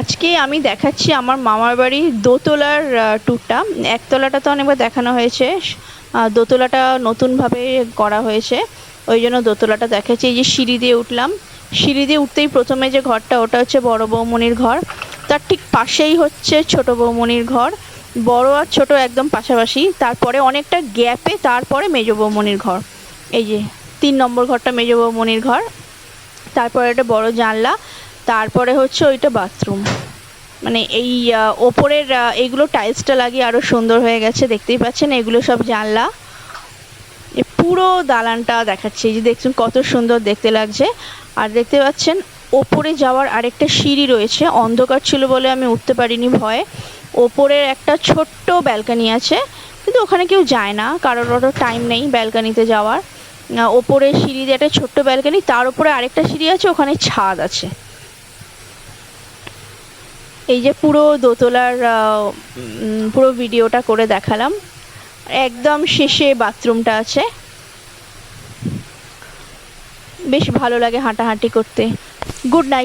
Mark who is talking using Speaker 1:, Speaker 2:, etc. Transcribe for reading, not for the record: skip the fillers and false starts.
Speaker 1: আজকে আমি দেখাচ্ছি আমার মামার বাড়ির দোতলার ট্যুরটা। একতলাটা তো অনেকবার দেখানো হয়েছে, দোতলাটা নতুনভাবে করা হয়েছে, ওই জন্য দোতলাটা দেখাচ্ছি। এই যে সিঁড়ি দিয়ে উঠলাম, সিঁড়ি দিয়ে উঠতেই প্রথমে যে ঘরটা ওটা হচ্ছে বড় বৌমনির ঘর, তার ঠিক পাশেই হচ্ছে ছোট বৌমনির ঘর। বড় আর ছোট একদম পাশাপাশি, তারপরে অনেকটা গ্যাপে তারপরে মেজ বৌমনির ঘর। এই যে 3 নম্বর ঘরটা মেজ বৌমনির ঘর, তারপরে একটা বড় জানলা, তারপরে হচ্ছে ওইটা বাথরুম। মানে এই ওপরের এইগুলো টাইলসটা লাগিয়ে আরো সুন্দর হয়ে গেছে, দেখতেই পাচ্ছেন এগুলো সব জানলা। পুরো দালানটা দেখাচ্ছে, এই যে দেখছেন কত সুন্দর দেখতে লাগছে। আর দেখতে পাচ্ছেন ওপরে যাওয়ার আরেকটা সিঁড়ি রয়েছে, অন্ধকার ছিল বলে আমি উঠতে পারিনি ভয়ে। ওপরের একটা ছোট্ট ব্যালকানি আছে, কিন্তু ওখানে কেউ যায় না, কারোর অত টাইম নেই ব্যালকানিতে যাওয়ার। ওপরে সিঁড়ি দিয়ে একটা ছোট্ট ব্যালকানি, তার উপরে আরেকটা সিঁড়ি আছে, ওখানে ছাদ আছে। এই যে পুরো দোতলার পুরো ভিডিওটা করে দেখালাম। একদম শেষে বাথরুমটা আছে, বেশ ভালো লাগে হাঁটাহাঁটি করতে। Good night.